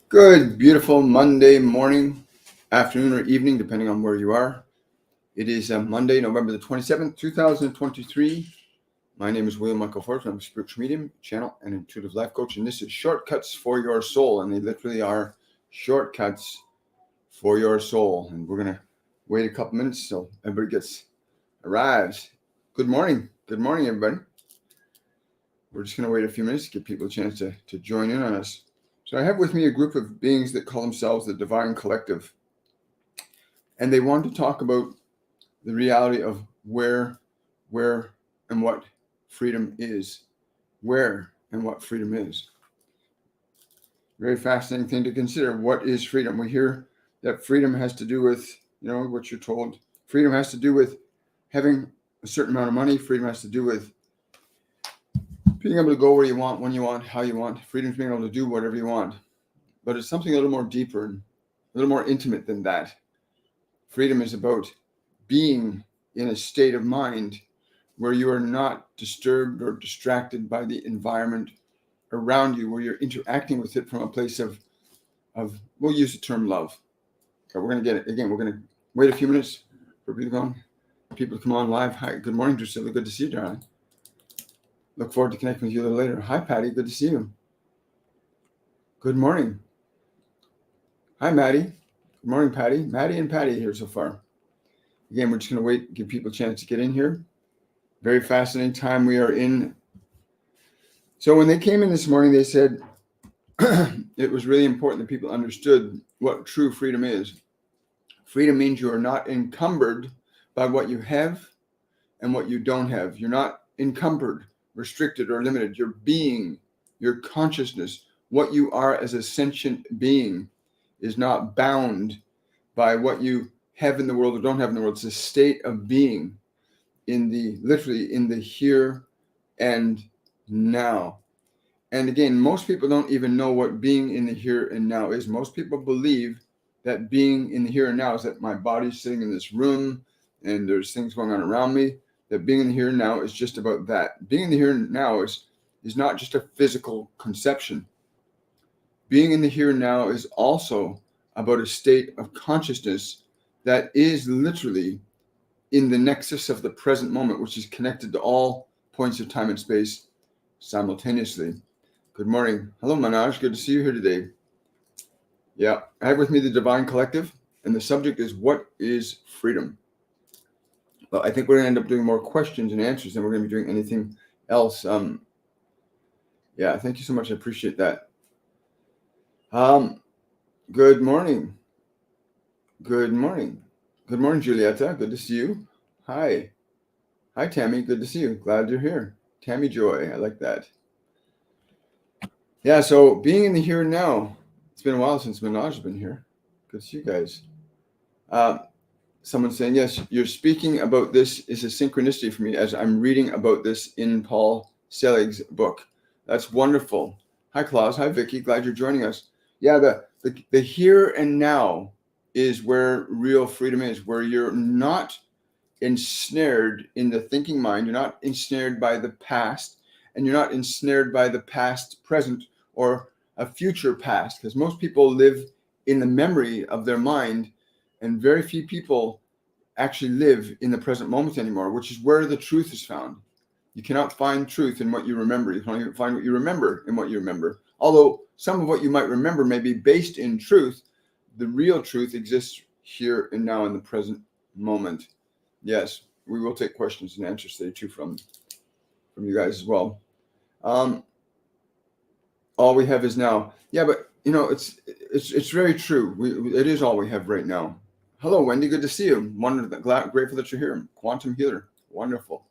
Good, beautiful Monday morning, afternoon, or evening, depending on where you are. It is Monday, November the 27th, 2023. My name is William Michael Forbes. I'm a spiritual medium, channel, and intuitive life coach, and this is Shortcuts for Your Soul, and they literally are shortcuts for your soul. And we're going to wait a couple minutes so everybody arrives. Good morning. Good morning, everybody. We're just going to wait a few minutes to give people a chance to join in on us. So I have with me a group of beings that call themselves the Divine Collective. And they want to talk about the reality of where and what freedom is. Where and what freedom is. Very fascinating thing to consider. What is freedom? We hear that freedom has to do with, what you're told. Freedom has to do with having a certain amount of money. Freedom has to do with being able to go where you want, when you want, how you want. Freedom is being able to do whatever you want. But it's something a little more deeper and a little more intimate than that. Freedom is about being in a state of mind where you are not disturbed or distracted by the environment around you, where you're interacting with it from a place of we'll use the term love. Okay, we're going to get it. Again, we're going to wait a few minutes for people to come on live. Hi, good morning, Drusilla. Good to see you, darling. Look forward to connecting with you a little later. Hi, Patty. Good to see you. Good morning. Hi, Maddie. Good morning, Patty. Maddie and Patty here so far. Again, we're just going to wait, give people a chance to get in here. Very fascinating time we are in. So when they came in this morning, they said it was really important that people understood what true freedom is. Freedom means you are not encumbered by what you have and what you don't have. You're not encumbered, restricted, or limited. Your being, your consciousness, what you are as a sentient being is not bound by what you have in the world or don't have in the world. It's a state of being literally in the here and now. And again, most people don't even know what being in the here and now is. Most people believe that being in the here and now is that my body's sitting in this room and there's things going on around me. That being in the here and now is just about that. Being in the here and now is not just a physical conception. Being in the here and now is also about a state of consciousness that is literally in the nexus of the present moment, which is connected to all points of time and space simultaneously. Good morning. Hello, Manoj. Good to see you here today. Yeah, I have with me the Divine Collective, and the subject is, what is freedom? Well, I think we're going to end up doing more questions and answers than we're going to be doing anything else. Yeah, thank you so much. I appreciate that. Good morning. Good morning. Good morning, Julieta. Good to see you. Hi. Hi, Tammy. Good to see you. Glad you're here. Tammy Joy. I like that. Yeah, so being in the here and now. It's been a while since Manoj has been here. Good to see you guys. Someone saying, yes, you're speaking about this is a synchronicity for me as I'm reading about this in Paul Selig's book. That's wonderful. Hi, Klaus. Hi, Vicky. Glad you're joining us. Yeah, the here and now is where real freedom is, where you're not ensnared in the thinking mind. You're not ensnared by the past, and you're not ensnared by the past present or a future past, because most people live in the memory of their mind, and very few people actually live in the present moment anymore, which is where the truth is found. You cannot find truth in what you remember. You can only find what you remember in what you remember. Although some of what you might remember may be based in truth, the real truth exists here and now in the present moment. Yes, we will take questions and answers today too from you guys as well. All we have is now. Yeah, but it's very true. It is all we have right now. Hello, Wendy. Good to see you. Grateful that you're here. Quantum healer. Wonderful.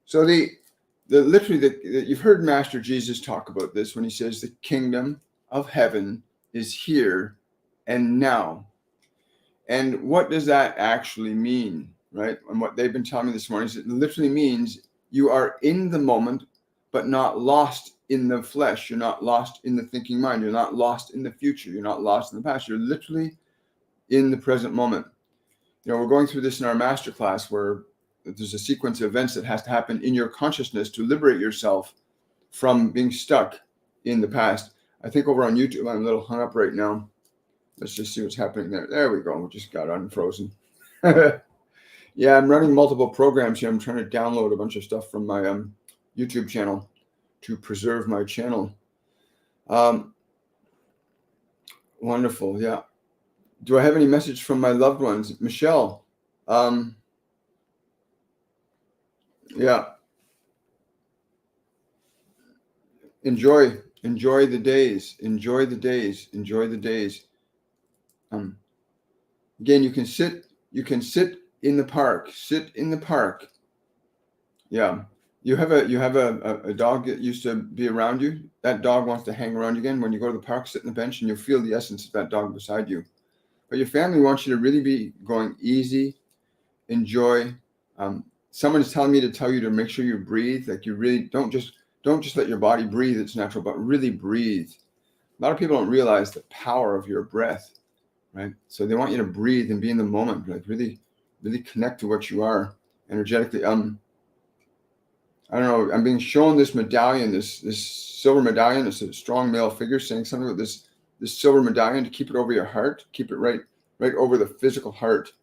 So you've heard Master Jesus talk about this when he says the kingdom of heaven is here and now. And what does that actually mean, right? And what they've been telling me this morning is it literally means you are in the moment, but not lost in the flesh. You're not lost in the thinking mind. You're not lost in the future. You're not lost in the past. You're literally in the present moment. We're going through this in our masterclass where there's a sequence of events that has to happen in your consciousness to liberate yourself from being stuck in the past. I think over on YouTube, I'm a little hung up right now. Let's just see what's happening there. There we go. We just got unfrozen. Yeah, I'm running multiple programs here. I'm trying to download a bunch of stuff from my YouTube channel to preserve my channel. Wonderful. Yeah. Do I have any message from my loved ones? Michelle. Yeah. Enjoy the days. Enjoy the days. Enjoy the days. Again, you can sit in the park. Sit in the park. Yeah. You have a dog that used to be around you. That dog wants to hang around you again. When you go to the park, sit on the bench, and you'll feel the essence of that dog beside you. But your family wants you to really be going easy. Enjoy. Someone is telling me to tell you to make sure you breathe. Like, you really don't just let your body breathe. It's natural, but really breathe. A lot of people don't realize the power of your breath, right? So they want you to breathe and be in the moment, like really, really connect to what you are energetically. I don't know. I'm being shown this medallion, this silver medallion. It's a strong male figure saying something about this silver medallion, to keep it over your heart, keep it right over the physical heart.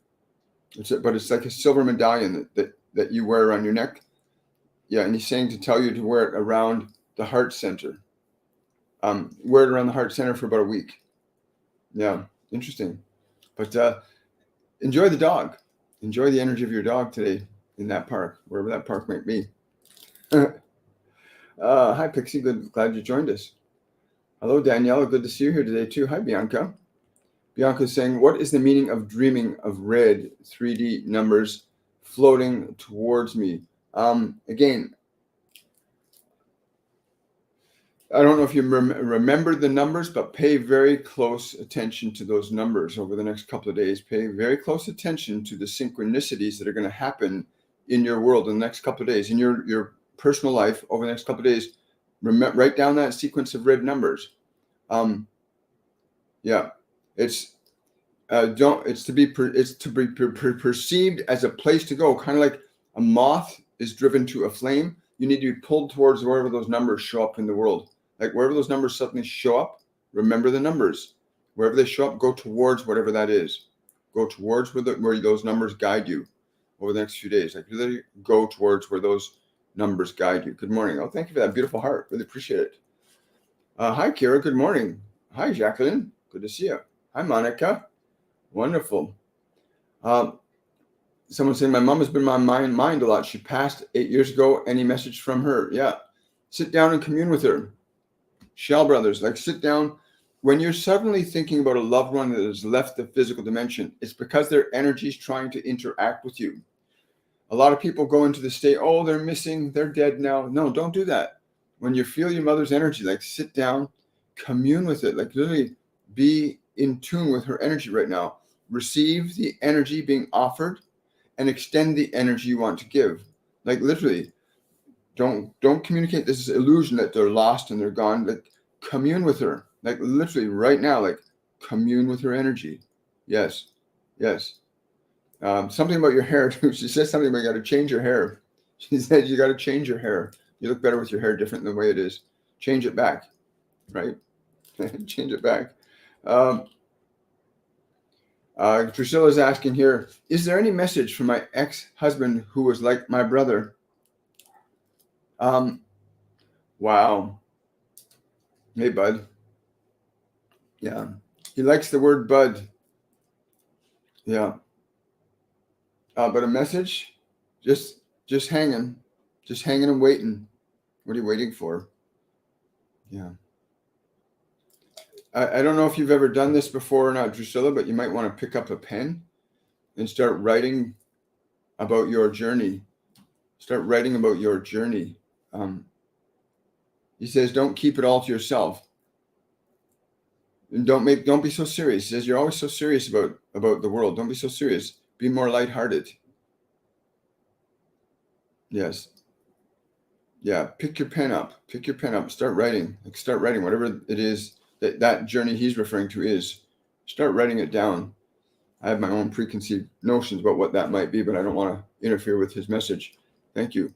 But it's like a silver medallion that you wear around your neck. Yeah, and he's saying to tell you to wear it around the heart center. Wear it around the heart center for about a week. Yeah, interesting. But enjoy the dog. Enjoy the energy of your dog today in that park, wherever that park might be. Hi, Pixie. Glad you joined us. Hello, Daniela. Good to see you here today, too. Hi, Bianca. Bianca's saying, what is the meaning of dreaming of red 3D numbers floating towards me? Again, I don't know if you remember the numbers, but pay very close attention to those numbers over the next couple of days. Pay very close attention to the synchronicities that are going to happen in your world in the next couple of days, in your personal life over the next couple of days. Write down that sequence of red numbers. Yeah, it's to be perceived as a place to go, kind of like a moth is driven to a flame. You need to be pulled towards wherever those numbers show up in the world. Like, wherever those numbers suddenly show up, remember the numbers. Wherever they show up, go towards whatever that is. Go towards where those numbers guide you over the next few days. Like, really go towards where those numbers guide you. Good morning. Oh, thank you for that beautiful heart. Really appreciate it. Hi, Kira. Good morning. Hi, Jacqueline. Good to see you. Hi, Monica. Wonderful. Someone saying, my mom has been on my mind a lot. She passed 8 years ago. Any message from her? Yeah. Sit down and commune with her. Shell brothers, like, sit down. When you're suddenly thinking about a loved one that has left the physical dimension, it's because their energy is trying to interact with you. A lot of people go into the state, oh, they're missing, they're dead now. No, don't do that. When you feel your mother's energy, like, sit down, commune with it, like, literally be in tune with her energy right now. Receive the energy being offered and extend the energy you want to give. Like, literally, don't communicate this illusion that they're lost and they're gone. Like, commune with her. Like, literally right now, like, commune with her energy. Yes. Something about your hair too. She says something about you got to change your hair. She said you got to change your hair. You look better with your hair different than the way it is. Change it back, right? Change it back. Drusilla's asking here, is there any message from my ex-husband who was like my brother? Wow. Hey, bud. Yeah. He likes the word bud. Yeah. But a message, just hanging and waiting. What are you waiting for? Yeah. I don't know if you've ever done this before or not, Drusilla, but you might want to pick up a pen and start writing about your journey. Start writing about your journey. He says, don't keep it all to yourself. And don't be so serious. He says, you're always so serious about the world. Don't be so serious. Be more lighthearted. Yes. Yeah. Pick your pen up. Start writing. Like, start writing whatever it is that journey he's referring to is. Start writing it down. I have my own preconceived notions about what that might be, but I don't want to interfere with his message. Thank you.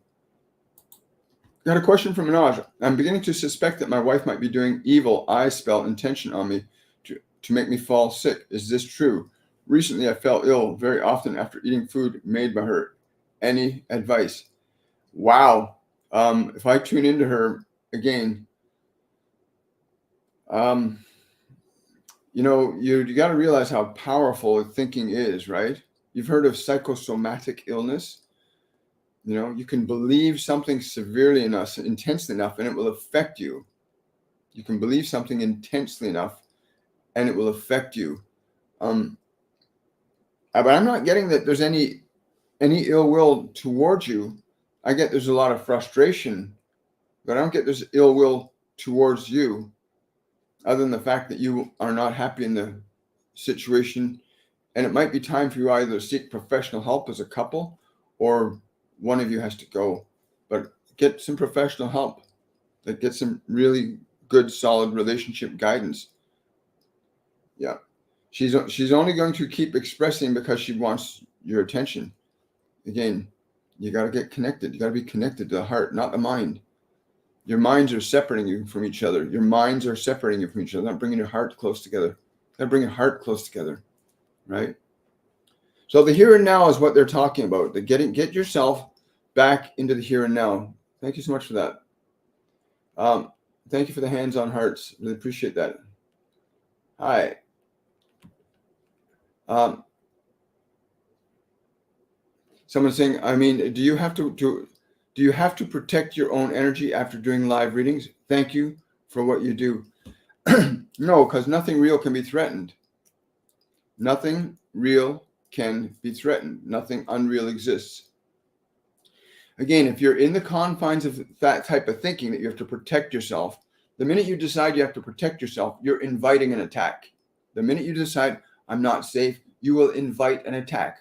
Got a question from Minaj. I'm beginning to suspect that my wife might be doing evil eye spell intention on me to make me fall sick. Is this true? Recently, I fell ill very often after eating food made by her. Any advice? Wow. If I tune into her again, you got to realize how powerful thinking is, right? You've heard of psychosomatic illness. You can believe something severely enough, intensely enough, and it will affect you. You can believe something intensely enough, and it will affect you. But I'm not getting that there's any ill will towards you. I get there's a lot of frustration, but I don't get there's ill will towards you, other than the fact that you are not happy in the situation, and it might be time for you either to seek professional help as a couple, or one of you has to go. But get some professional help. Get some really good, solid relationship guidance. Yeah. She's only going to keep expressing because she wants your attention. Again, you got to get connected. You got to be connected to the heart, not the mind. Your minds are separating you from each other. Your minds are separating you from each other, not bringing your heart close together. Got to bring your heart close together, right? So the here and now is what they're talking about. Get yourself back into the here and now. Thank you so much for that. Thank you for the hands-on hearts. Really appreciate that. Hi. Someone's saying, do you have to protect your own energy after doing live readings? Thank you for what you do. No, because nothing real can be threatened. Nothing real can be threatened. Nothing unreal exists. Again, if you're in the confines of that type of thinking that you have to protect yourself, the minute you decide you have to protect yourself, you're inviting an attack. The minute you decide, I'm not safe, you will invite an attack.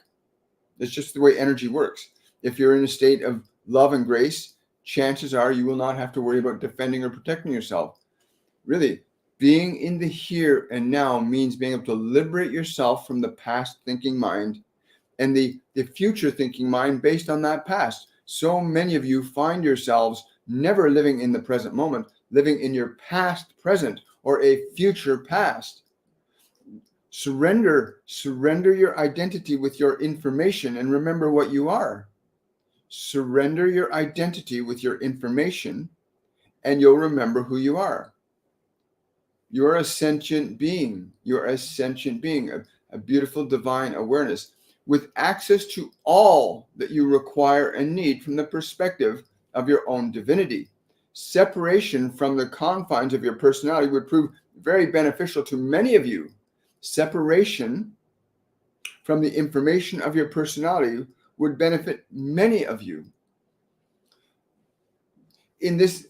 It's just the way energy works. If you're in a state of love and grace, chances are you will not have to worry about defending or protecting yourself. Really, being in the here and now means being able to liberate yourself from the past thinking mind and the future thinking mind based on that past. So many of you find yourselves never living in the present moment, living in your past present or a future past. Surrender your identity with your information and remember what you are. Surrender your identity with your information and you'll remember who you are. You're a sentient being. You're a sentient being, a beautiful divine awareness with access to all that you require and need from the perspective of your own divinity. Separation from the confines of your personality would prove very beneficial to many of you. Separation from the information of your personality would benefit many of you. In this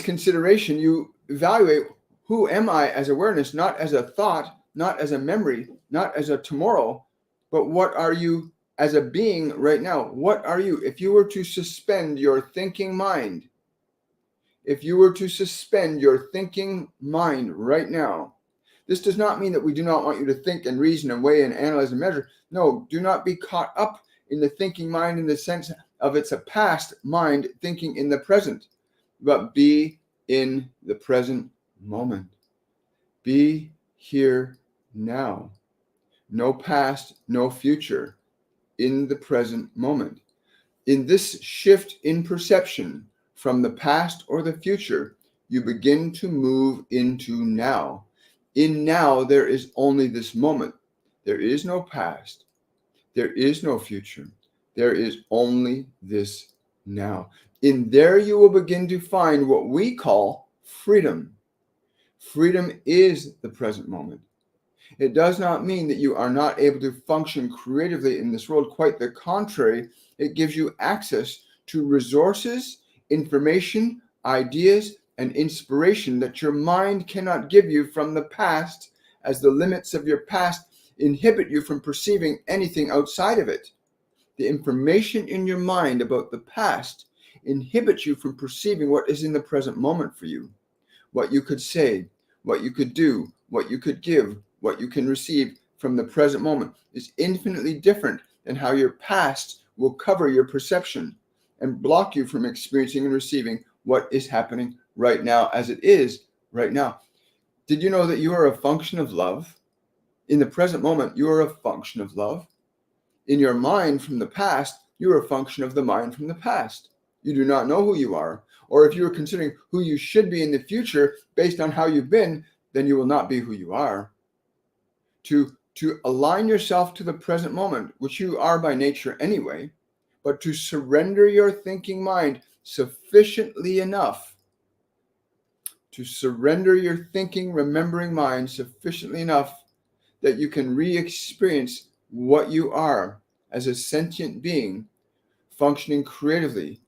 consideration, you evaluate, who am I as awareness, not as a thought, not as a memory, not as a tomorrow, but what are you as a being right now? What are you? If you were to suspend your thinking mind, right now, this does not mean that we do not want you to think and reason and weigh and analyze and measure. No, do not be caught up in the thinking mind in the sense of it's a past mind thinking in the present, but be in the present moment. Be here now. No past, no future. In the present moment. In this shift in perception from the past or the future, you begin to move into now. In now, there is only this moment. There is no past. There is no future. There is only this now. In there, you will begin to find what we call freedom. Freedom is the present moment. It does not mean that you are not able to function creatively in this world. Quite the contrary, it gives you access to resources, information, ideas, and inspiration that your mind cannot give you from the past, as the limits of your past inhibit you from perceiving anything outside of it. The information in your mind about the past inhibits you from perceiving what is in the present moment for you. What you could say, what you could do, what you could give, what you can receive from the present moment is infinitely different than how your past will cover your perception. and block you from experiencing and receiving what is happening right now as it is right now. Did you know that you are a function of love? In the present moment, you are a function of love. In your mind from the past, you are a function of the mind from the past. You do not know who you are. Or if you are considering who you should be in the future based on how you've been, then you will not be who you are. To align yourself to the present moment, which you are by nature anyway, but to surrender your thinking mind sufficiently enough, to surrender your thinking, remembering mind sufficiently enough that you can re-experience what you are as a sentient being functioning creatively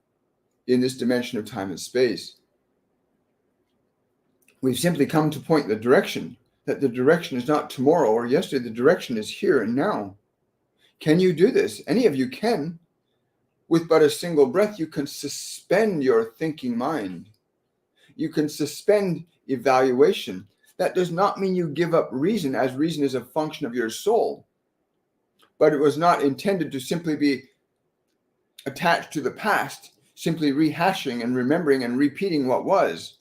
in this dimension of time and space. We've simply come to point the direction, that the direction is not tomorrow or yesterday, the direction is here and now. Can you do this? Any of you can. With but a single breath, you can suspend your thinking mind. You can suspend evaluation. That does not mean you give up reason, as reason is a function of your soul. But it was not intended to simply be attached to the past, simply rehashing and remembering and repeating what was.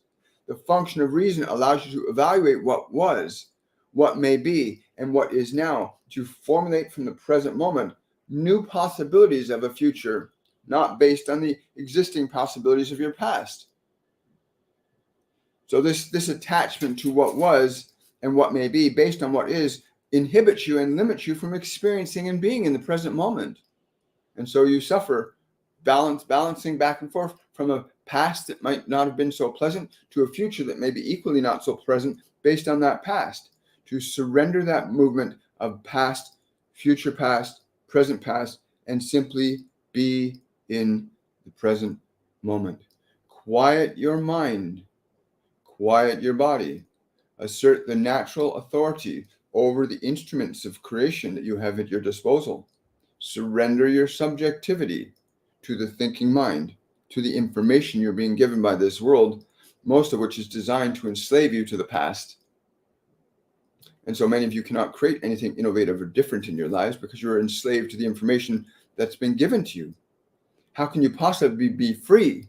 The function of reason allows you to evaluate what was, what may be, and what is now, to formulate from the present moment new possibilities of a future, not based on the existing possibilities of your past. So this attachment to what was and what may be based on what is inhibits you and limits you from experiencing and being in the present moment. And so you suffer balancing back and forth from a past that might not have been so pleasant to a future that may be equally not so pleasant based on that past. To surrender that movement of past, future past, present past, and simply be in the present moment. Quiet your mind. Quiet your body. Assert the natural authority over the instruments of creation that you have at your disposal. Surrender your subjectivity to the thinking mind, to the information you're being given by this world, most of which is designed to enslave you to the past. And so many of you cannot create anything innovative or different in your lives because you're enslaved to the information that's been given to you. How can you possibly be free?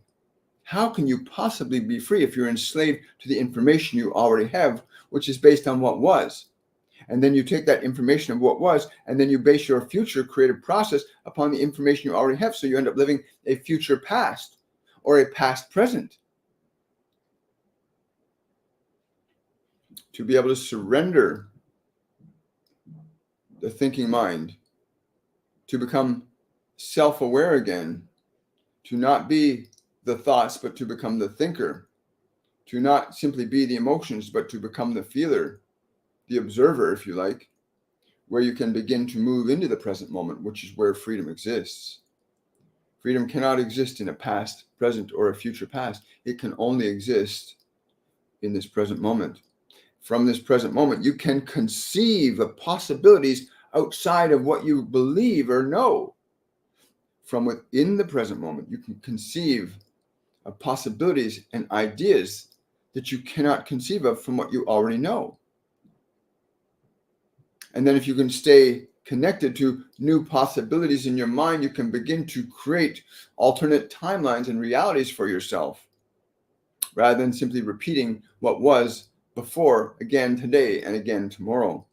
How can you possibly be free if you're enslaved to the information you already have, which is based on what was? And then you take that information of what was, and then you base your future creative process upon the information you already have. So you end up living a future past or a past present. To be able to surrender the thinking mind, to become self-aware again, to not be the thoughts, but to become the thinker, to not simply be the emotions, but to become the feeler, the observer, if you like, where you can begin to move into the present moment, which is where freedom exists. Freedom cannot exist in a past, present, or a future past. It can only exist in this present moment. From this present moment, you can conceive of possibilities outside of what you believe or know. From within the present moment, you can conceive of possibilities and ideas that you cannot conceive of from what you already know. And then if you can stay connected to new possibilities in your mind, you can begin to create alternate timelines and realities for yourself, rather than simply repeating what was before again today and again tomorrow.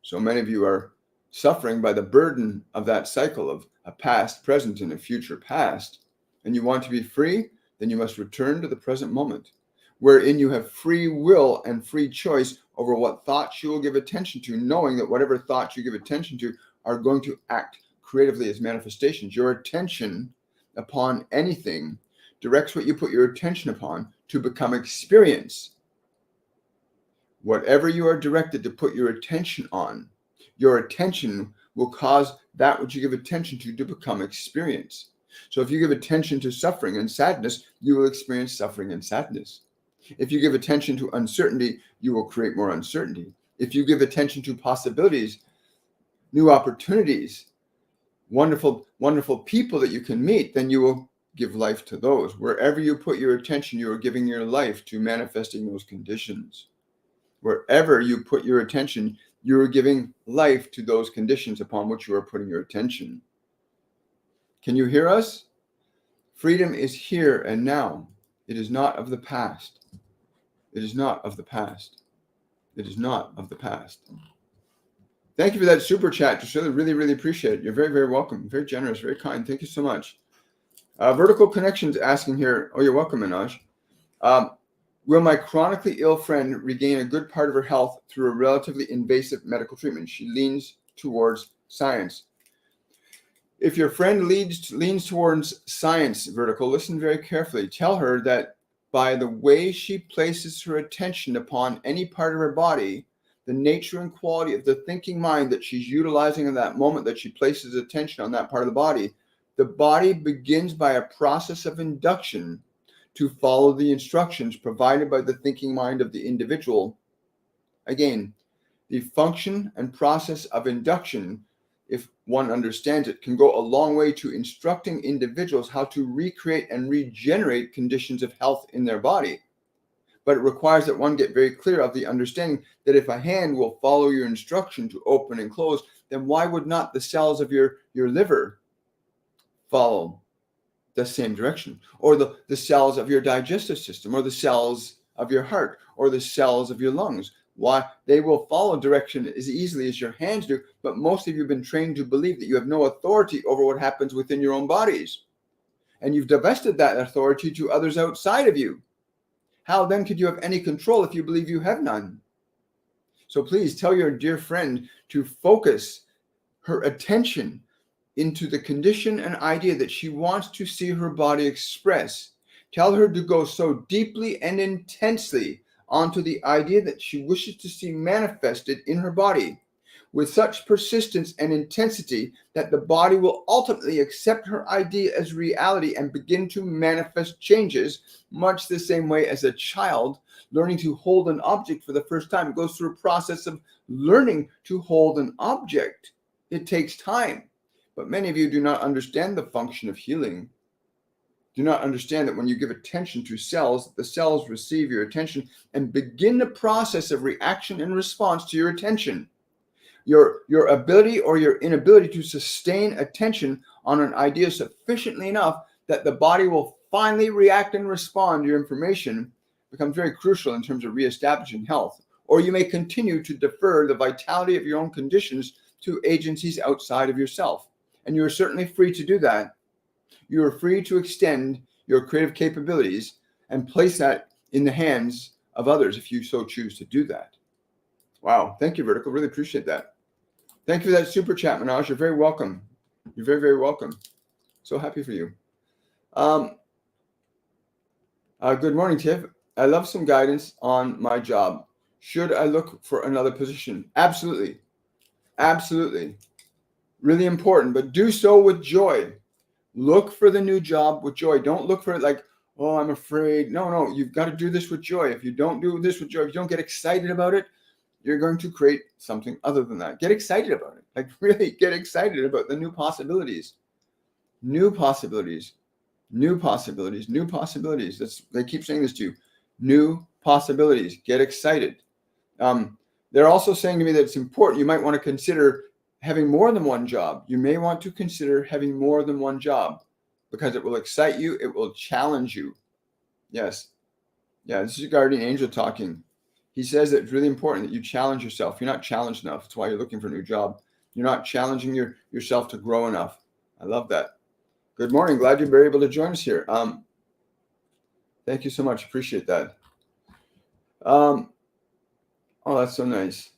So many of you are suffering by the burden of that cycle of a past, present, and a future past. And you want to be free, then you must return to the present moment, wherein you have free will and free choice over what thoughts you will give attention to, knowing that whatever thoughts you give attention to are going to act creatively as manifestations. Your attention upon anything directs what you put your attention upon to become experience. Whatever you are directed to put your attention on, your attention will cause that which you give attention to become experience. So if you give attention to suffering and sadness, you will experience suffering and sadness. If you give attention to uncertainty, you will create more uncertainty. If you give attention to possibilities, new opportunities, wonderful, wonderful people that you can meet, then you will give life to those. Wherever you put your attention, you are giving your life to manifesting those conditions. Wherever you put your attention, you are giving life to those conditions upon which you are putting your attention. Can you hear us? Freedom is here and now. It is not of the past. It is not of the past. It is not of the past. Thank you for that super chat, Drusilla. Really, really appreciate it. You're very, very welcome. Very generous, very kind. Thank you so much. Vertical Connections asking here. Oh, you're welcome, Minaj. Will my chronically ill friend regain a good part of her health through a relatively invasive medical treatment? She leans towards science. If your friend leans towards science, Vertical, listen very carefully. Tell her that by the way she places her attention upon any part of her body, the nature and quality of the thinking mind that she's utilizing in that moment that she places attention on that part of the body begins by a process of induction to follow the instructions provided by the thinking mind of the individual. Again, the function and process of induction, if one understands it, can go a long way to instructing individuals how to recreate and regenerate conditions of health in their body. But it requires that one get very clear of the understanding that if a hand will follow your instruction to open and close, then why would not the cells of your liver follow the same direction? Or the cells of your digestive system, or the cells of your heart, or the cells of your lungs? Why? They will follow direction as easily as your hands do, but most of you have been trained to believe that you have no authority over what happens within your own bodies. And you've divested that authority to others outside of you. How then could you have any control if you believe you have none? So please tell your dear friend to focus her attention into the condition and idea that she wants to see her body express. Tell her to go so deeply and intensely onto the idea that she wishes to see manifested in her body with such persistence and intensity that the body will ultimately accept her idea as reality and begin to manifest changes, much the same way as a child learning to hold an object for the first time. It goes through a process of learning to hold an object. It takes time. But many of you do not understand the function of healing. Do not understand that when you give attention to cells, the cells receive your attention and begin the process of reaction and response to your attention. Your ability or your inability to sustain attention on an idea sufficiently enough that the body will finally react and respond to your information becomes very crucial in terms of reestablishing health. Or you may continue to defer the vitality of your own conditions to agencies outside of yourself. And you are certainly free to do that. You are free to extend your creative capabilities and place that in the hands of others if you so choose to do that. Wow. Thank you, Vertical. Really appreciate that. Thank you for that super chat, Manoj. You're very welcome. You're very, very welcome. So happy for you. Good morning, Tiff. I love some guidance on my job. Should I look for another position? Absolutely. Absolutely. Really important, but do so with joy. Look for the new job with joy. Don't look for it like, oh, I'm afraid. No, you've got to do this with joy. If you don't do this with joy, if you don't get excited about it, you're going to create something other than that. Get excited about it. Like really get excited about the new possibilities. New possibilities. New possibilities. New possibilities. They keep saying this to you. New possibilities. Get excited. They're also saying to me that it's important. You might want to consider having more than one job. You may want to consider having more than one job because it will excite you. It will challenge you. Yes. Yeah, this is your guardian angel talking. He says that it's really important that you challenge yourself. You're not challenged enough. That's why you're looking for a new job. You're not challenging yourself to grow enough. I love that. Good morning. Glad you were able to join us here. Thank you so much. Appreciate that. Oh, that's so nice.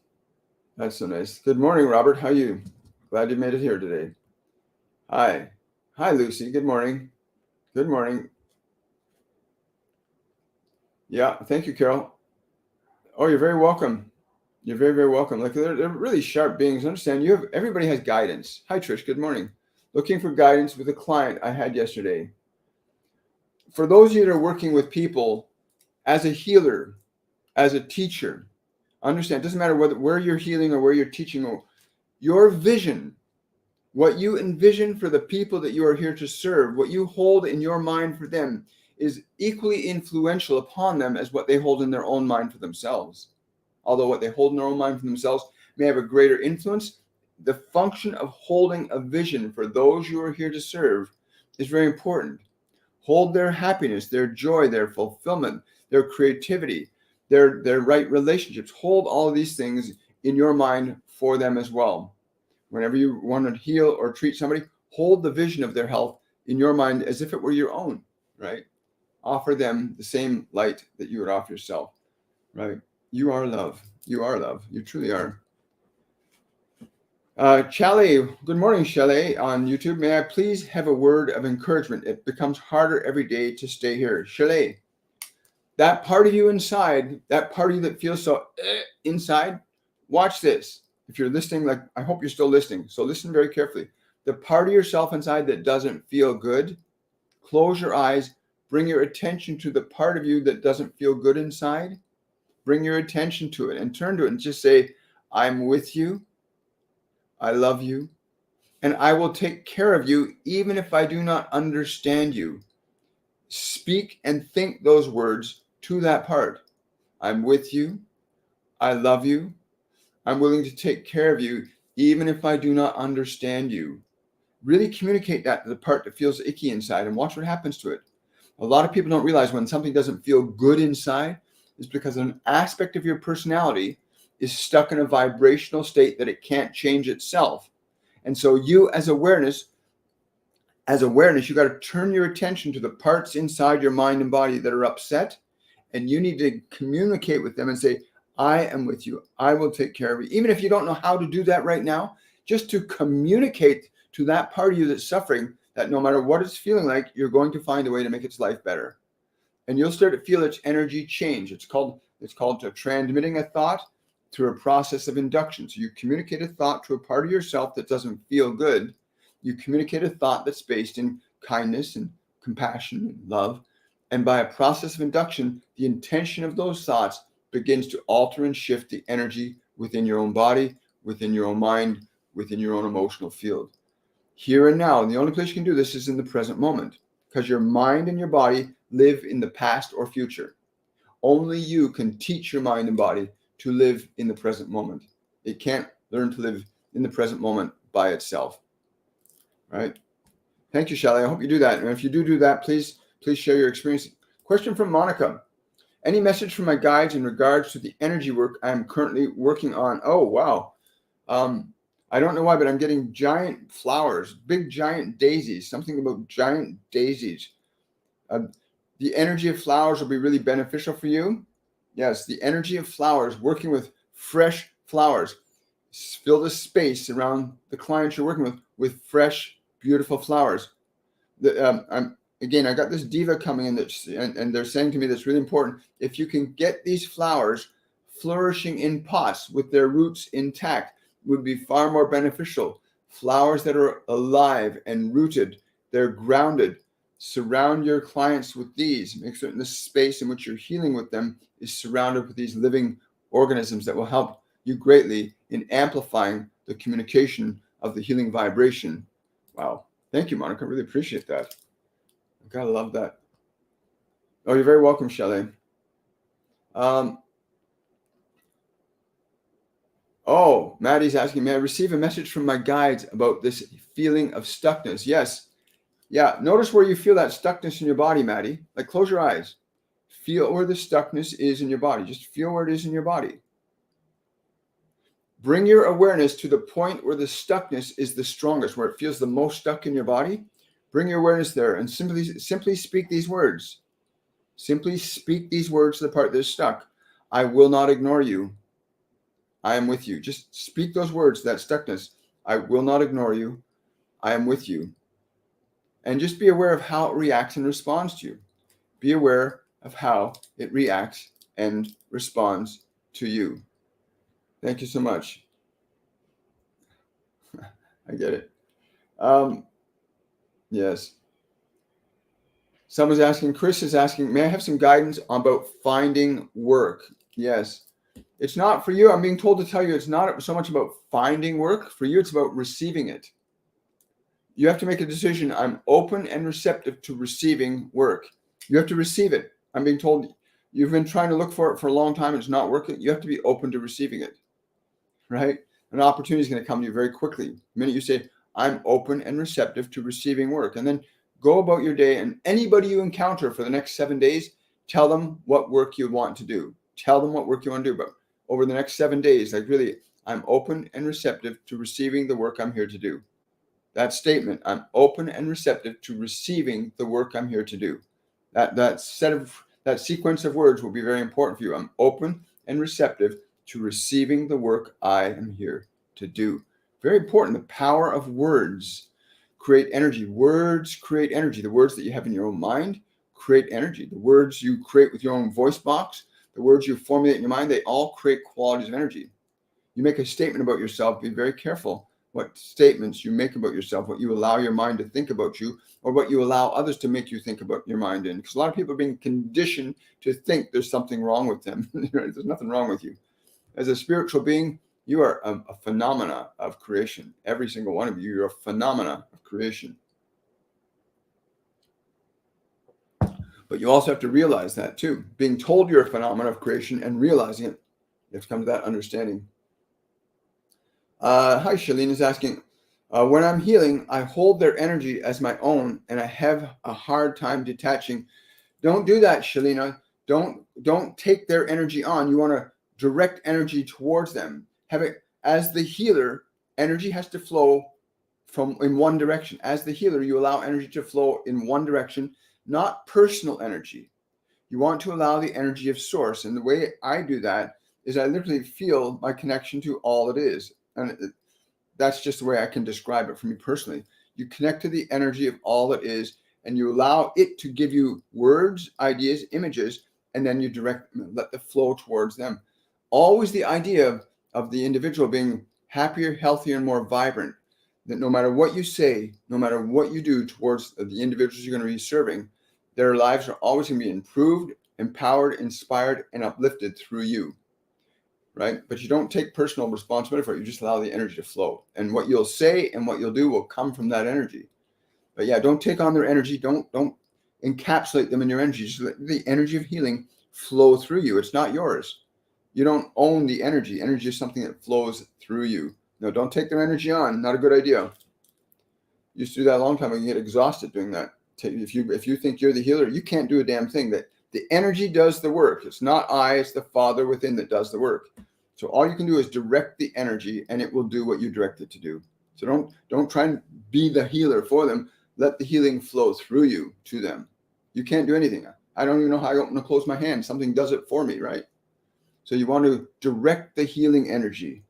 That's so nice. Good morning, Robert. How are you? Glad you made it here today. Hi. Hi, Lucy. Good morning. Good morning. Yeah. Thank you, Carol. Oh, you're very welcome. You're very, very welcome. Like they're really sharp beings. Understand everybody has guidance. Hi, Trish. Good morning. Looking for guidance with a client I had yesterday. For those of you that are working with people as a healer, as a teacher, understand, it doesn't matter where you're healing or where you're teaching, or your vision, what you envision for the people that you are here to serve, what you hold in your mind for them is equally influential upon them as what they hold in their own mind for themselves. Although what they hold in their own mind for themselves may have a greater influence, the function of holding a vision for those you are here to serve is very important. Hold their happiness, their joy, their fulfillment, their creativity, their right relationships. Hold all of these things in your mind for them as well. Whenever you want to heal or treat somebody, hold the vision of their health in your mind as if it were your own, right? Offer them the same light that you would offer yourself, right? You are love. You are love. You truly are. Chalet, good morning, Chalet on YouTube. May I please have a word of encouragement? It becomes harder every day to stay here. Chalet, that part of you inside, that part of you that feels so inside, watch this. If you're listening, like I hope you're still listening, so listen very carefully. The part of yourself inside that doesn't feel good, close your eyes, bring your attention to the part of you that doesn't feel good inside. Bring your attention to it and turn to it and just say, I'm with you. I love you. And I will take care of you even if I do not understand you. Speak and think those words to that part. I'm with you. I love you. I'm willing to take care of you even if I do not understand you. Really communicate that to the part that feels icky inside and watch what happens to it. A lot of people don't realize when something doesn't feel good inside is because an aspect of your personality is stuck in a vibrational state that it can't change itself. And so you as awareness, you got to turn your attention to the parts inside your mind and body that are upset. And you need to communicate with them and say, I am with you. I will take care of you. Even if you don't know how to do that right now, just to communicate to that part of you that's suffering that no matter what it's feeling like, you're going to find a way to make its life better. And you'll start to feel its energy change. It's called transmitting a thought through a process of induction. So you communicate a thought to a part of yourself that doesn't feel good. You communicate a thought that's based in kindness and compassion and love. And by a process of induction, the intention of those thoughts begins to alter and shift the energy within your own body, within your own mind, within your own emotional field. Here and now, and the only place you can do this is in the present moment, because your mind and your body live in the past or future. Only you can teach your mind and body to live in the present moment. It can't learn to live in the present moment by itself. Right? Thank you, Shelley. I hope you do that. And if you do that, please share your experience. Question from Monica. Any message from my guides in regards to the energy work I'm currently working on? Oh, wow. I don't know why, but I'm getting giant flowers, big giant daisies, something about giant daisies. The energy of flowers will be really beneficial for you. Yes, the energy of flowers, working with fresh flowers. Fill the space around the clients you're working with fresh, beautiful flowers. I got this diva coming in and they're saying to me that's really important. If you can get these flowers flourishing in pots with their roots intact, would be far more beneficial. Flowers that are alive and rooted, they're grounded. Surround your clients with these. Make certain the space in which you're healing with them is surrounded with these living organisms that will help you greatly in amplifying the communication of the healing vibration. Wow. Thank you, Monica. I really appreciate that. I gotta love that. Oh, you're very welcome, Shelley. Oh, Maddie's asking, may I receive a message from my guides about this feeling of stuckness? Yes. Yeah. Notice where you feel that stuckness in your body, Maddie. Like close your eyes. Feel where the stuckness is in your body. Just feel where it is in your body. Bring your awareness to the point where the stuckness is the strongest, where it feels the most stuck in your body. Bring your awareness there and simply speak these words. Simply speak these words to the part that's stuck. I will not ignore you. I am with you. Just speak those words, that stuckness. I will not ignore you. I am with you. And just be aware of how it reacts and responds to you. Be aware of how it reacts and responds to you. Thank you so much. I get it. Yes. Someone's asking, Chris is asking, may I have some guidance about finding work? Yes. It's not for you. I'm being told to tell you it's not so much about finding work. For you, it's about receiving it. You have to make a decision. I'm open and receptive to receiving work. You have to receive it. I'm being told you've been trying to look for it for a long time. It's not working. You have to be open to receiving it, right? An opportunity is going to come to you very quickly. The minute you say, I'm open and receptive to receiving work. And then Go about your day, and anybody you encounter for the next 7 days, tell them what work you want to do. Tell them what work you want to do. But over the next 7 days, like really, I'm open and receptive to receiving the work I'm here to do. That statement, I'm open and receptive to receiving the work I'm here to do. That sequence of words will be very important for you. I'm open and receptive to receiving the work I am here to do. Very important. The power of words create energy. Words create energy. The words that you have in your own mind create energy. The words you create with your own voice box, the words you formulate in your mind, they all create qualities of energy. You make a statement about yourself, be very careful what statements you make about yourself, what you allow your mind to think about you, or what you allow others to make you think about your mind in. Because a lot of people are being conditioned to think there's something wrong with them. There's nothing wrong with you. As a spiritual being, you are a phenomena of creation. Every single one of you, you're a phenomena of creation. But you also have to realize that too. Being told you're a phenomenon of creation and realizing it, you have to come to that understanding. Hi, Shalene is asking, when I'm healing, I hold their energy as my own and I have a hard time detaching. Don't do that, Shalina. Don't take their energy on. You want to direct energy towards them. Have it as the healer, energy has to flow in one direction. As the healer, you allow energy to flow in one direction, not personal energy. You want to allow the energy of source. And the way I do that is I literally feel my connection to all it is. And that's just the way I can describe it for me personally. You connect to the energy of all that is, and you allow it to give you words, ideas, images, and then you let the flow towards them. Always the idea of the individual being happier, healthier, and more vibrant. That no matter what you say, no matter what you do towards the individuals you're going to be serving, their lives are always going to be improved, empowered, inspired, and uplifted through you. Right? But you don't take personal responsibility for it. You just allow the energy to flow. And what you'll say and what you'll do will come from that energy. But yeah, don't take on their energy. Don't encapsulate them in your energy. Just let the energy of healing flow through you. It's not yours. You don't own the energy. Energy is something that flows through you. No, don't take their energy on. Not a good idea. Used to do that a long time ago. You get exhausted doing that. If you think you're the healer, you can't do a damn thing. That the energy does the work. It's not I, it's the Father within that does the work. So all you can do is direct the energy and it will do what you direct it to do. So don't try and be the healer for them. Let the healing flow through you to them. You can't do anything. I don't even know how I open and close my hand. Something does it for me, right? So you want to direct the healing energy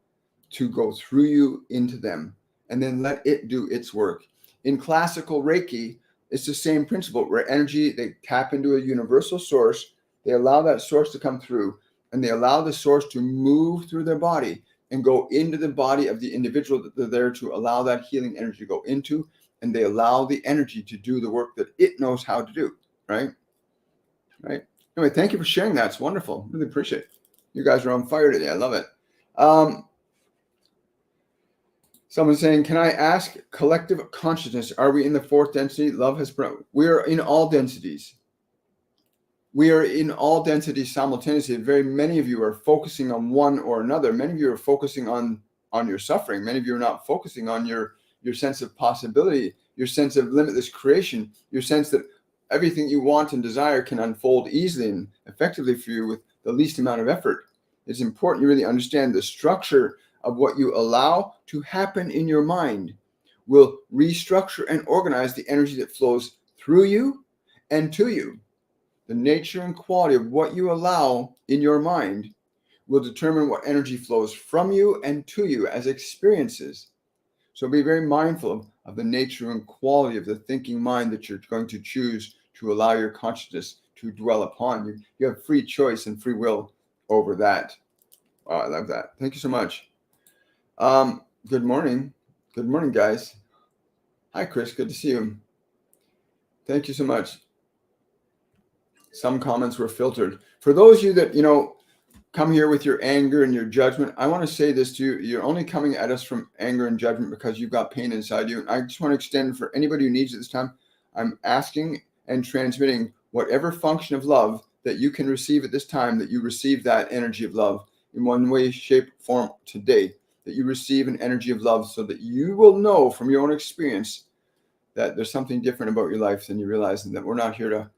to go through you into them and then let it do its work. In classical Reiki, it's the same principle where energy, they tap into a universal source. They allow that source to come through. And they allow the source to move through their body and go into the body of the individual that they're there to allow that healing energy to go into. And they allow the energy to do the work that it knows how to do. Right? Right. Anyway, thank you for sharing that. It's wonderful. Really appreciate it. You guys are on fire today. I love it. Someone's saying, can I ask collective consciousness? Are we in the fourth density? Love has brought. We are in all densities. We are in all densities simultaneously. Very many of you are focusing on one or another. Many of you are focusing on your suffering. Many of you are not focusing on your sense of possibility, your sense of limitless creation, your sense that everything you want and desire can unfold easily and effectively for you with the least amount of effort. It's important you really understand the structure of what you allow to happen in your mind will restructure and organize the energy that flows through you and to you. The nature and quality of what you allow in your mind will determine what energy flows from you and to you as experiences. So be very mindful of the nature and quality of the thinking mind that you're going to choose to allow your consciousness to dwell upon. You have free choice and free will over that. Oh, I love that. Thank you so much. Good morning. Good morning, guys. Hi, Chris. Good to see you. Thank you so much. Some comments were filtered. For those of you that, come here with your anger and your judgment, I want to say this to you. You're only coming at us from anger and judgment because you've got pain inside you. And I just want to extend for anybody who needs it this time, I'm asking and transmitting whatever function of love that you can receive at this time, that you receive that energy of love in one way, shape, form today, that you receive an energy of love so that you will know from your own experience that there's something different about your life than you realize, and that we're not here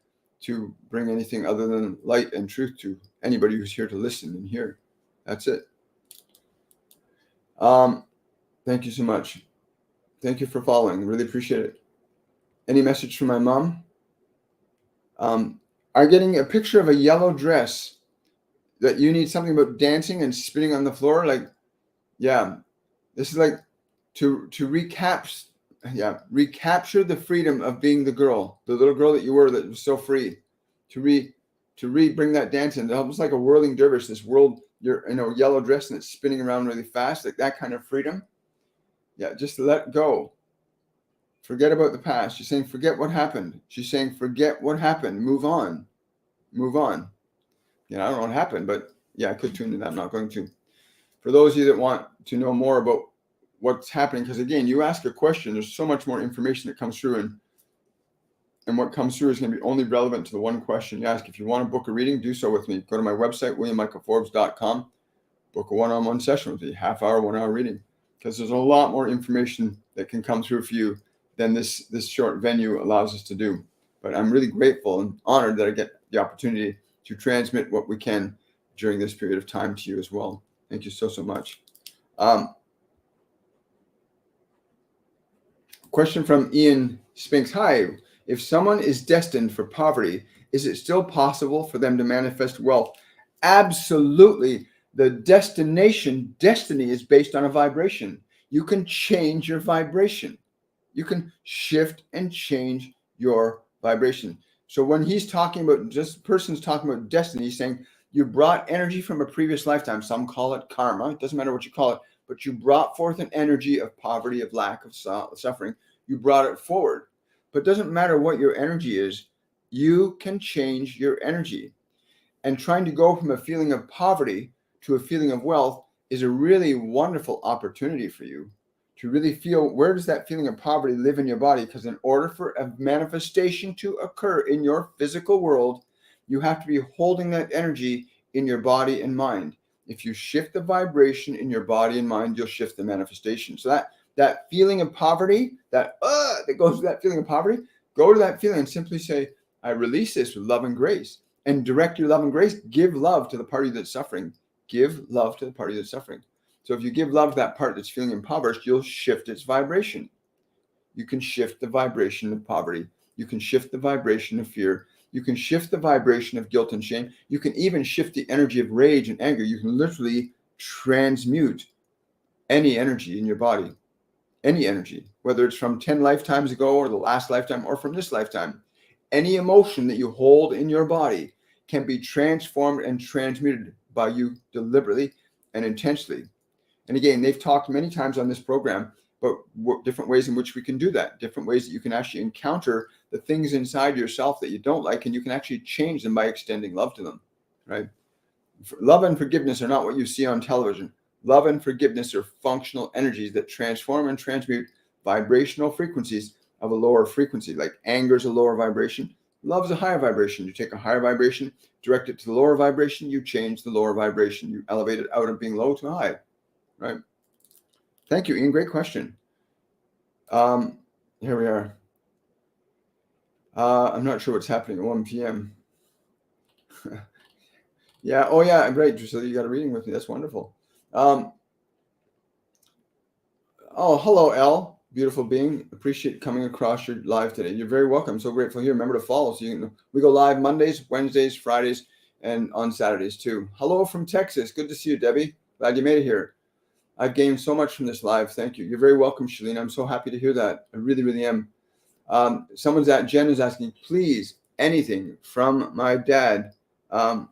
to bring anything other than light and truth to anybody who's here to listen and hear. That's it. Thank you so much. Thank you for following. Really appreciate it. Any message from my mom? Are getting a picture of a yellow dress that you need something about dancing and spinning on the floor. Like, yeah, this is like to recapture the freedom of being the girl, the little girl that you were, that was so free. To bring that dance in, almost like a whirling dervish. This world, you're in a yellow dress and it's spinning around really fast, like that kind of freedom. Yeah, just let go. Forget about the past. She's saying, forget what happened. She's saying, forget what happened. Move on. Move on. I don't know what happened, but yeah, I could tune in that. I'm not going to. For those of you that want to know more about what's happening, because again, you ask a question, there's so much more information that comes through, and what comes through is going to be only relevant to the one question you ask. If you want to book a reading, do so with me. Go to my website, williammichaelforbes.com. Book a one-on-one session with me, half-hour, 1 hour reading, because there's a lot more information that can come through for you than this short venue allows us to do. But I'm really grateful and honored that I get the opportunity to transmit what we can during this period of time to you as well. Thank you so much. Question from Ian Spinx. Hi, if someone is destined for poverty, is it still possible for them to manifest wealth? Absolutely. The destiny is based on a vibration. You can change your vibration. You can shift and change your vibration. So when he's talking about, just person's talking about destiny, he's saying you brought energy from a previous lifetime. Some call it karma. It doesn't matter what you call it, but you brought forth an energy of poverty, of lack, of suffering. You brought it forward. But it doesn't matter what your energy is. You can change your energy. And trying to go from a feeling of poverty to a feeling of wealth is a really wonderful opportunity for you to really feel, where does that feeling of poverty live in your body? Because in order for a manifestation to occur in your physical world, you have to be holding that energy in your body and mind. If you shift the vibration in your body and mind, you'll shift the manifestation. So that feeling of poverty, that goes with that feeling of poverty, go to that feeling and simply say, I release this with love and grace. And direct your love and grace. Give love to the party that's suffering. Give love to the party that's suffering. So if you give love to that part that's feeling impoverished, you'll shift its vibration. You can shift the vibration of poverty. You can shift the vibration of fear. You can shift the vibration of guilt and shame. You can even shift the energy of rage and anger. You can literally transmute any energy in your body. Any energy, whether it's from 10 lifetimes ago or the last lifetime or from this lifetime. Any emotion that you hold in your body can be transformed and transmuted by you deliberately and intentionally. And again, they've talked many times on this program about different ways in which we can do that, different ways that you can actually encounter the things inside yourself that you don't like, and you can actually change them by extending love to them, right? Love and forgiveness are not what you see on television. Love and forgiveness are functional energies that transform and transmute vibrational frequencies of a lower frequency. Like anger is a lower vibration. Love is a higher vibration. You take a higher vibration, direct it to the lower vibration, you change the lower vibration. You elevate it out of being low to high, right? Thank you, Ian. Great question. Here we are. I'm not sure what's happening at 1 p.m. Yeah. Oh, yeah. Great. So you got a reading with me. That's wonderful. Oh, hello, Elle. Beautiful being. Appreciate coming across your live today. You're very welcome. So grateful here. Remember to follow. So we go live Mondays, Wednesdays, Fridays, and on Saturdays too. Hello from Texas. Good to see you, Debbie. Glad you made it here. I've gained so much from this live. Thank you. You're very welcome, Shalene. I'm so happy to hear that. I really, really am. Jen is asking, please, anything from my dad. Yeah.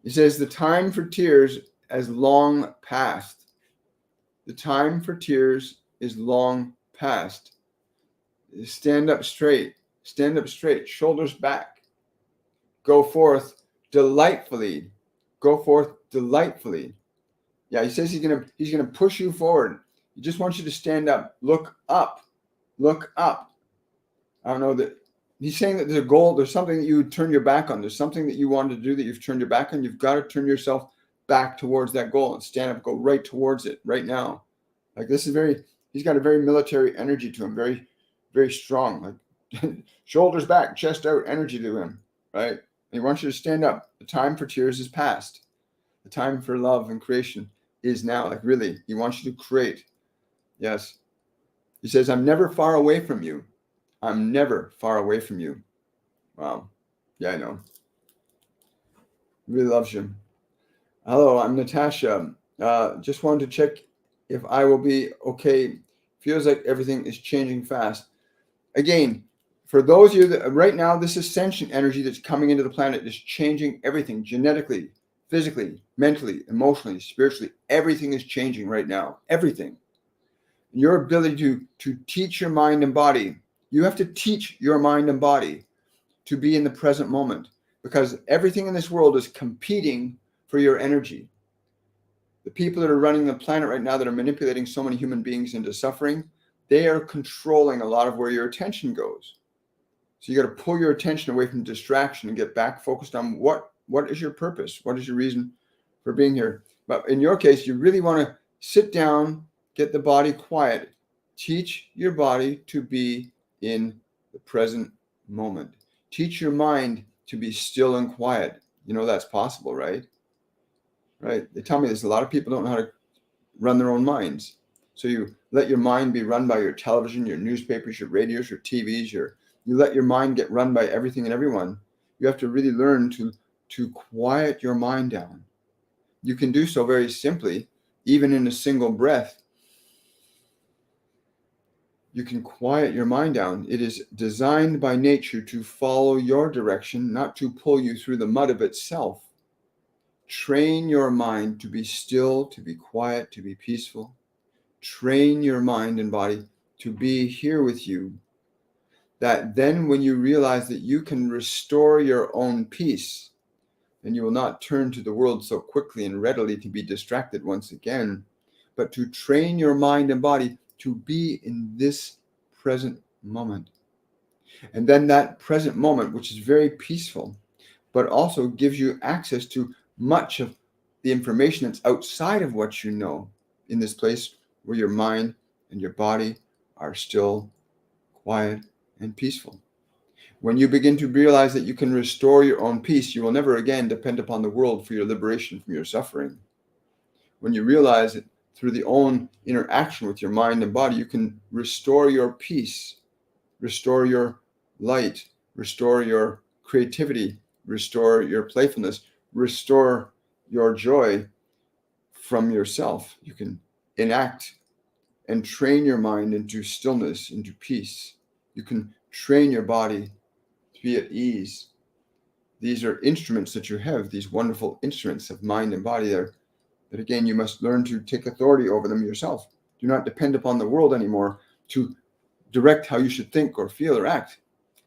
He says, the time for tears has long passed. The time for tears is long past. Stand up straight, shoulders back. Go forth delightfully. Go forth delightfully. Yeah, he says he's gonna push you forward. He just wants you to stand up. Look up. Look up. I don't know that he's saying that there's a goal, there's something that you turn your back on. There's something that you wanted to do that you've turned your back on. You've got to turn yourself back towards that goal and stand up, go right towards it right now. Like this is he's got a very military energy to him, very, very strong, like shoulders back, chest out energy to him, right? And he wants you to stand up. The time for tears is past. The time for love and creation is now. Like really, he wants you to create. Yes. He says, I'm never far away from you. I'm never far away from you. Wow. Yeah, I know. He really loves you. Hello, I'm Natasha. Just wanted to check if I will be okay. Feels like everything is changing fast. Again, for those of you that right now, this ascension energy that's coming into the planet is changing everything genetically, physically, mentally, emotionally, spiritually. Everything is changing right now. Everything. Your ability to teach your mind and body. You have to teach your mind and body to be in the present moment, because everything in this world is competing for your energy. The people that are running the planet right now that are manipulating so many human beings into suffering, they are controlling a lot of where your attention goes. So you got to pull your attention away from distraction and get back focused on what is your purpose? What is your reason for being here? But in your case, you really want to sit down, get the body quiet, teach your body to be in the present moment. Teach your mind to be still and quiet. You know that's possible, right? Right. They tell me this. A lot of people don't know how to run their own minds. So you let your mind be run by your television, your newspapers, your radios, your TVs, you let your mind get run by everything and everyone. You have to really learn to quiet your mind down. You can do so very simply, even in a single breath. You can quiet your mind down. It is designed by nature to follow your direction, not to pull you through the mud of itself. Train your mind to be still, to be quiet, to be peaceful. Train your mind and body to be here with you. That then when you realize that you can restore your own peace, then you will not turn to the world so quickly and readily to be distracted once again, but to train your mind and body to be in this present moment. And then that present moment, which is very peaceful, but also gives you access to much of the information that's outside of what you know, in this place where your mind and your body are still quiet and peaceful. When you begin to realize that you can restore your own peace, you will never again depend upon the world for your liberation from your suffering. When you realize that through the own interaction with your mind and body, you can restore your peace, restore your light, restore your creativity, restore your playfulness, restore your joy from yourself. You can enact and train your mind into stillness, into peace. You can train your body to be at ease. These are instruments that you have, these wonderful instruments of mind and body there, that again, you must learn to take authority over them yourself. Do not depend upon the world anymore to direct how you should think or feel or act.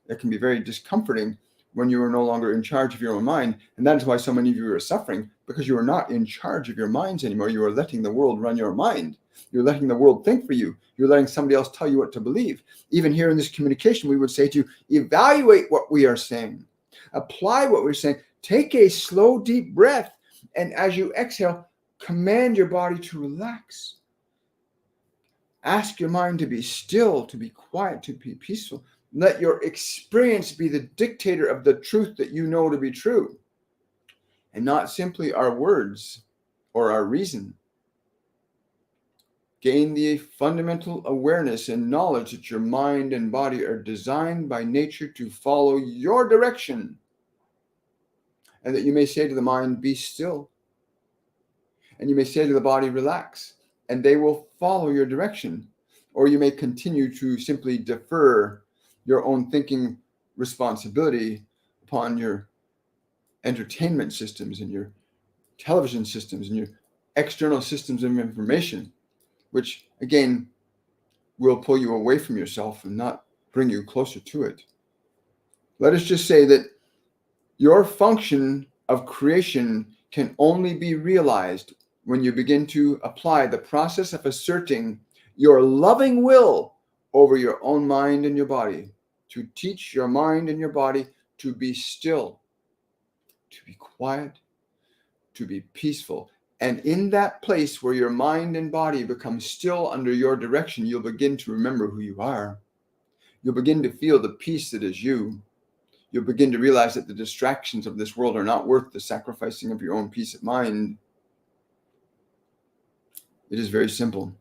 That can be very discomforting when you are no longer in charge of your own mind. And that is why so many of you are suffering, because you are not in charge of your minds anymore. You are letting the world run your mind. You're letting the world think for you. You're letting somebody else tell you what to believe. Even here in this communication, we would say to you, evaluate what we are saying. Apply what we're saying. Take a slow, deep breath. And as you exhale, command your body to relax. Ask your mind to be still, to be quiet, to be peaceful. Let your experience be the dictator of the truth that you know to be true, and not simply our words or our reason. Gain the fundamental awareness and knowledge that your mind and body are designed by nature to follow your direction, and that you may say to the mind, be still, and you may say to the body, relax, and they will follow your direction. Or you may continue to simply defer your own thinking responsibility upon your entertainment systems and your television systems and your external systems of information, which again will pull you away from yourself and not bring you closer to it. Let us just say that your function of creation can only be realized when you begin to apply the process of asserting your loving will over your own mind and your body, to teach your mind and your body to be still, to be quiet, to be peaceful. And in that place where your mind and body become still under your direction, you'll begin to remember who you are. You'll begin to feel the peace that is you. You'll begin to realize that the distractions of this world are not worth the sacrificing of your own peace of mind. It is very simple.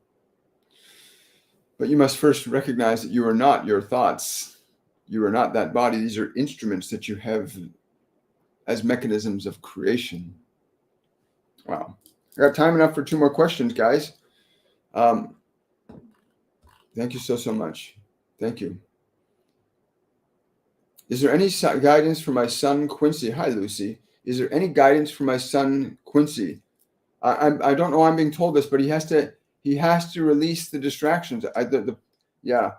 But you must first recognize that you are not your thoughts. You are not that body. These are instruments that you have as mechanisms of creation. Wow. I got time enough for 2 more questions, guys. Thank you so much. Thank you. Is there any guidance for my son, Quincy? Hi, Lucy. Is there any guidance for my son, Quincy? I don't know why I'm being told this, but he has to release the distractions. Yeah,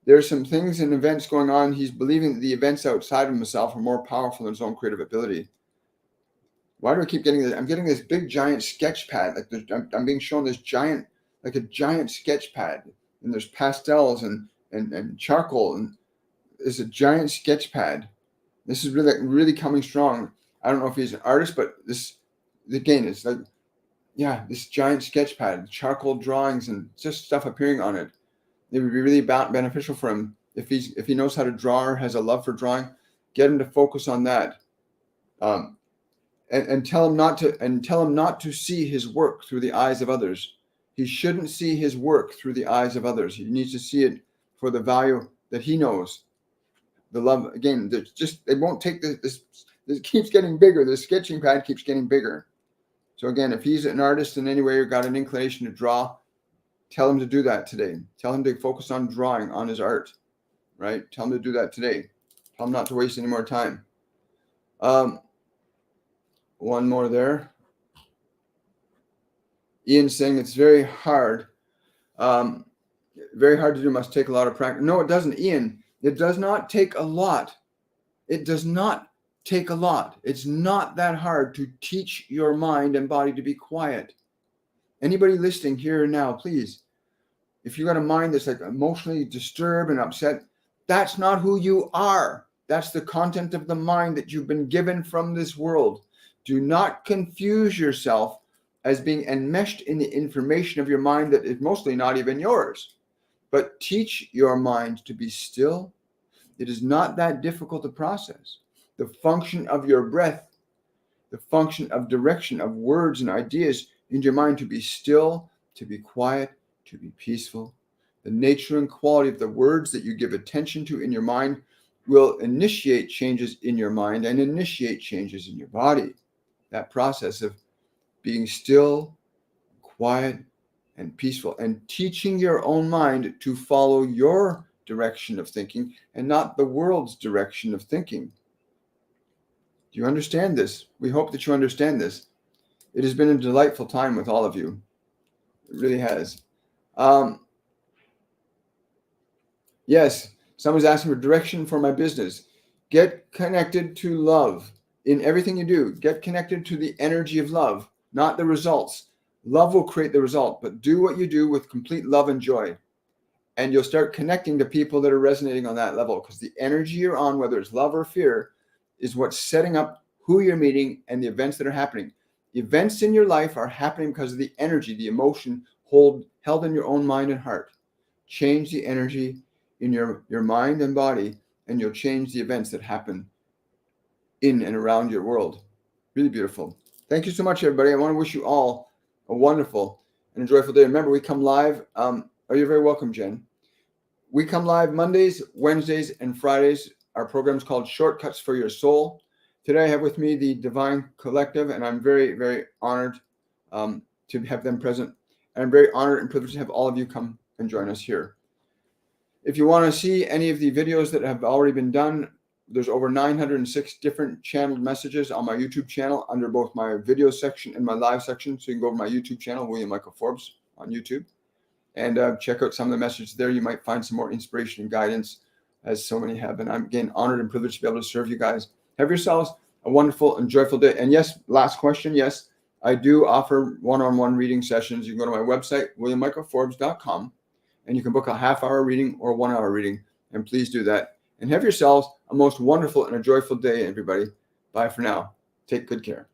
there's some things and events going on. He's believing that the events outside of himself are more powerful than his own creative ability. Why do I keep getting this? I'm getting this big giant sketch pad. Like I'm being shown this giant, like a giant sketch pad, and there's pastels and charcoal, and it's a giant sketch pad. This is really coming strong. I don't know if he's an artist, but this again is like, yeah, this giant sketch pad, charcoal drawings, and just stuff appearing on it. It would be really beneficial for him if he knows how to draw or has a love for drawing. Get him to focus on that. And tell him not to see his work through the eyes of others. He shouldn't see his work through the eyes of others. He needs to see it for the value that he knows. The love, again, they won't take this keeps getting bigger. The sketching pad keeps getting bigger. So again, if he's an artist in any way or got an inclination to draw, tell him to do that today. Tell him to focus on drawing, on his art, right? Tell him to do that today. Tell him not to waste any more time. One more there. Ian saying it's very hard. Very hard to do, must take a lot of practice. No, it doesn't, Ian. It does not take a lot. It does not take a lot. It's not that hard to teach your mind and body to be quiet. Anybody listening here and now, please, if you got a mind that's like emotionally disturbed and upset, that's not who you are. That's the content of the mind that you've been given from this world. Do not confuse yourself as being enmeshed in the information of your mind that is mostly not even yours. But teach your mind to be still. It is not that difficult to process. The function of your breath, the function of direction of words and ideas in your mind to be still, to be quiet, to be peaceful. The nature and quality of the words that you give attention to in your mind will initiate changes in your mind and initiate changes in your body. That process of being still, quiet, and peaceful, and teaching your own mind to follow your direction of thinking and not the world's direction of thinking. Do you understand this? We hope that you understand this. It has been a delightful time with all of you. It really has. Yes, someone's asking for direction for my business. Get connected to love in everything you do. Get connected to the energy of love, not the results. Love will create the result, but do what you do with complete love and joy. And you'll start connecting to people that are resonating on that level, because the energy you're on, whether it's love or fear, is what's setting up who you're meeting and the events that are happening. Events in your life are happening because of the energy, the emotion held in your own mind and heart. Change the energy in your mind and body, and you'll change the events that happen in and around your world. Really beautiful. Thank you so much, everybody. I want to wish you all a wonderful and enjoyable day. Remember, we come live. You're very welcome, Jen. We come live Mondays, Wednesdays, and Fridays. Our program is called Shortcuts for Your Soul. Today, I have with me the Divine Collective, and I'm very, very honored to have them present. And I'm very honored and privileged to have all of you come and join us here. If you want to see any of the videos that have already been done, there's over 906 different channeled messages on my YouTube channel under both my video section and my live section. So you can go over my YouTube channel, William Michael Forbes on YouTube, and check out some of the messages there. You might find some more inspiration and guidance, as so many have. And I'm, again, honored and privileged to be able to serve you guys. Have yourselves a wonderful and joyful day. And yes, last question. Yes, I do offer one-on-one reading sessions. You can go to my website, williammichaelforbes.com, and you can book a half-hour reading or 1 hour reading. And please do that. And have yourselves a most wonderful and a joyful day, everybody. Bye for now. Take good care.